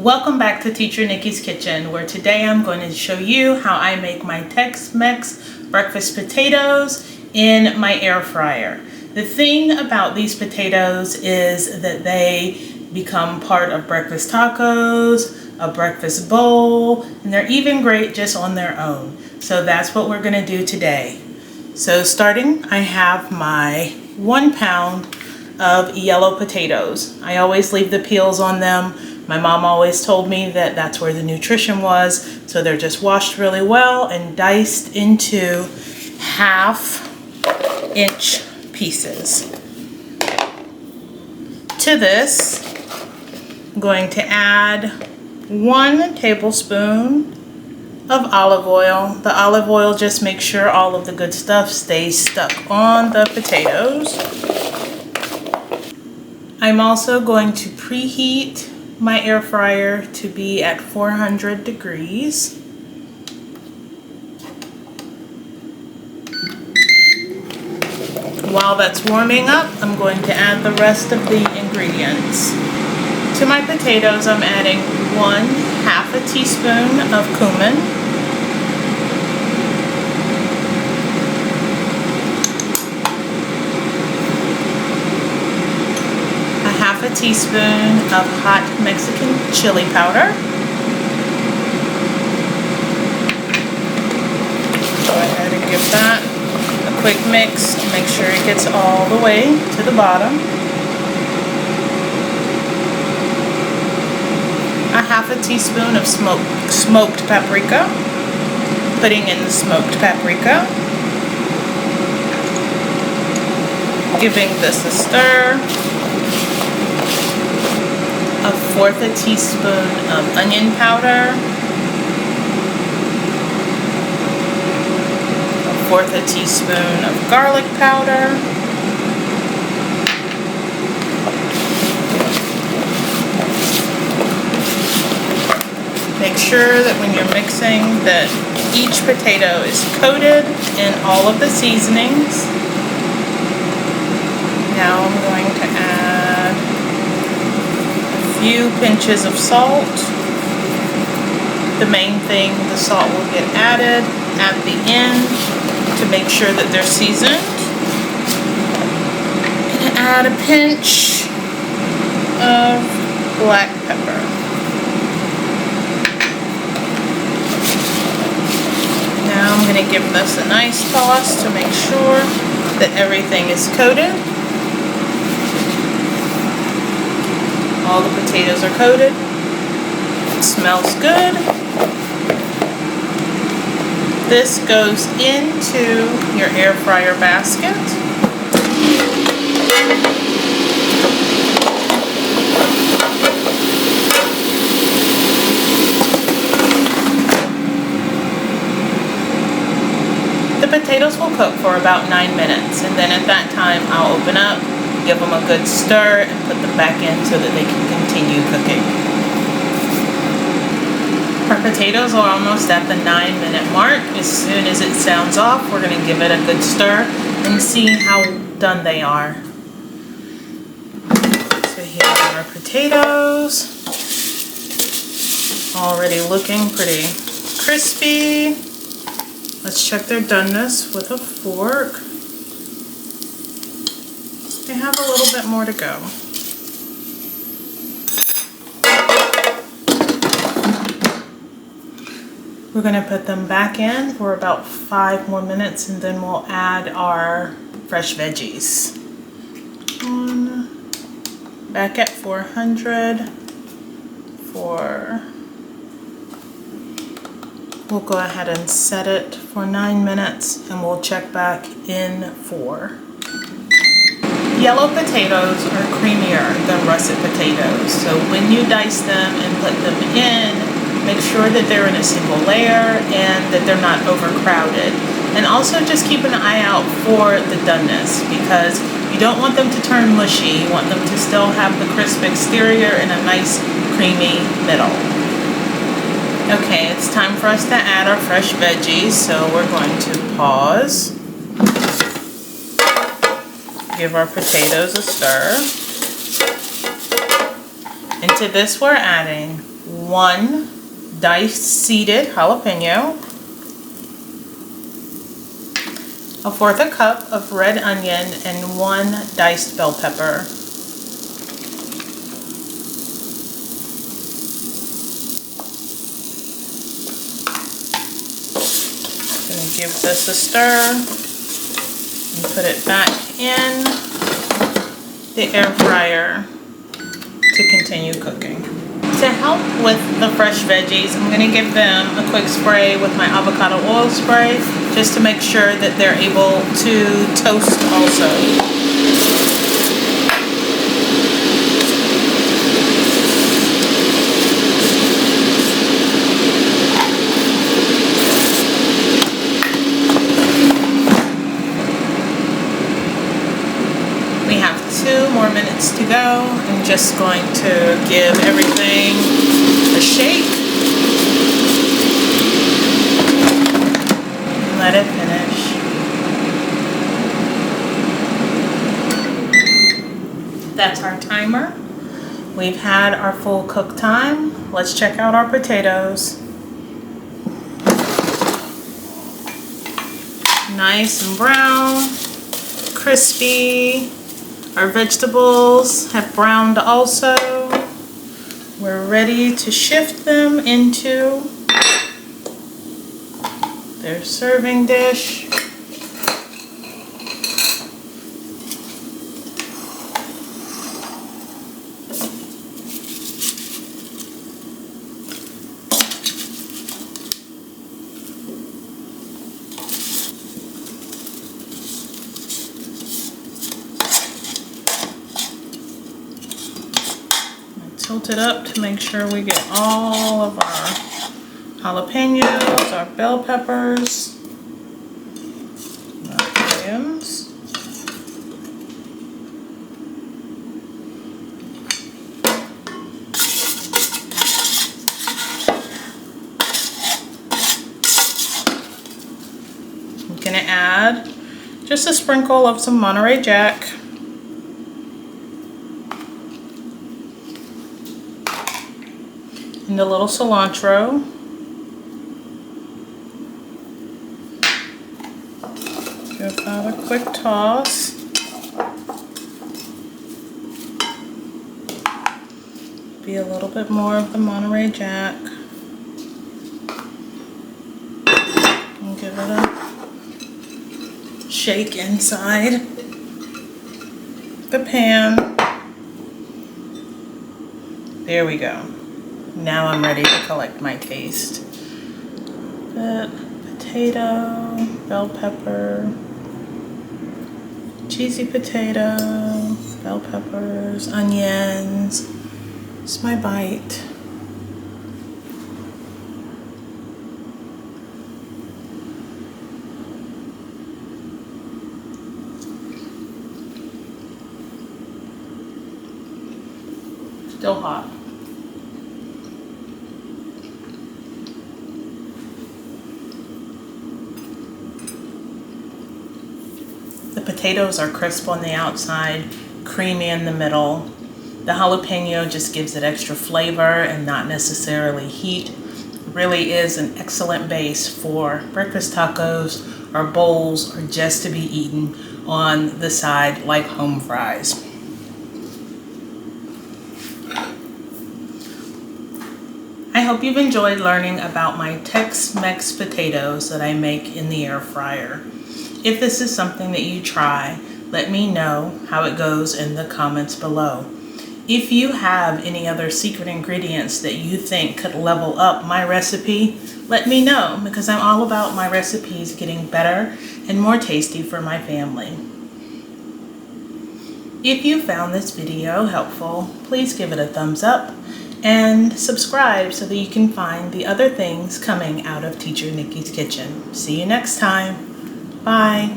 Welcome back to Teacher Nikki's Kitchen, where today I'm going to show you how I make my Tex-Mex breakfast potatoes in my air fryer. The thing about these potatoes is that they become part of breakfast tacos, a breakfast bowl, and they're even great just on their own. So that's what we're going to do today. So starting, I have my 1 pound of yellow potatoes. I always leave the peels on them. My mom always told me that that's where the nutrition was, so they're just washed really well and diced into 1/2 inch pieces. To this, I'm going to add 1 tablespoon of olive oil. The olive oil just makes sure all of the good stuff stays stuck on the potatoes. I'm also going to preheat my air fryer to be at 400 degrees. While that's warming up, I'm going to add the rest of the ingredients. To my potatoes, I'm adding 1/2 teaspoon of cumin, 1/2 teaspoon of hot Mexican chili powder. Go ahead and give that a quick mix to make sure it gets all the way to the bottom. 1/2 teaspoon of smoked paprika. Putting in the smoked paprika. Giving this a stir. 1/4 teaspoon of onion powder, 1/4 teaspoon of garlic powder, make sure that when you're mixing that each potato is coated in all of the seasonings. Now I'm going to add few pinches of salt. The main thing, the salt will get added at the end to make sure that they're seasoned. I'm going to add a pinch of black pepper. Now I'm going to give this a nice toss to make sure that everything is coated. All the potatoes are coated. It smells good. This goes into your air fryer basket. The potatoes will cook for about 9 minutes, and then at that time I'll open up, give them a good stir, and put them back in so that they can continue cooking. Our potatoes are almost at the 9-minute mark. As soon as it sounds off, we're going to give it a good stir and see how done they are. So here are our potatoes. Already looking pretty crispy. Let's check their doneness with a fork. They have a little bit more to go. We're going to put them back in for about 5 more minutes, and then we'll add our fresh veggies. Back at 400 we'll go ahead and set it for 9 minutes, and we'll check back in 4. Yellow potatoes are creamier than russet potatoes, so when you dice them and put them in, make sure that they're in a single layer and that they're not overcrowded. And also just keep an eye out for the doneness, because you don't want them to turn mushy. You want them to still have the crisp exterior and a nice creamy middle. Okay, it's time for us to add our fresh veggies, so we're going to pause. Give our potatoes a stir. Into this we're adding 1 diced seeded jalapeno, 1/4 cup of red onion, and 1 diced bell pepper. Gonna give this a stir and put it back in the air fryer to continue cooking. To help with the fresh veggies, I'm going to give them a quick spray with my avocado oil spray just to make sure that they're able to toast also. We have 2 more minutes to go. I'm just going to give everything a shake. Let it finish. That's our timer. We've had our full cook time. Let's check out our potatoes. Nice and brown, crispy. Our vegetables have browned also. We're ready to shift them into their serving dish. Tilt it up to make sure we get all of our jalapenos, our bell peppers, our onions. I'm going to add just a sprinkle of some Monterey Jack. And a little cilantro. Give that a quick toss. Be a little bit more of the Monterey Jack. And give it a shake inside the pan. There we go. Now I'm ready to collect my taste. Potato, bell pepper, cheesy potato, bell peppers, onions. It's my bite. Still hot. The potatoes are crisp on the outside, creamy in the middle. The jalapeno just gives it extra flavor and not necessarily heat. It really is an excellent base for breakfast tacos or bowls or just to be eaten on the side like home fries. I hope you've enjoyed learning about my Tex-Mex potatoes that I make in the air fryer. If this is something that you try, let me know how it goes in the comments below. If you have any other secret ingredients that you think could level up my recipe, let me know, because I'm all about my recipes getting better and more tasty for my family. If you found this video helpful, please give it a thumbs up and subscribe so that you can find the other things coming out of Teacher Nikki's Kitchen. See you next time. Bye.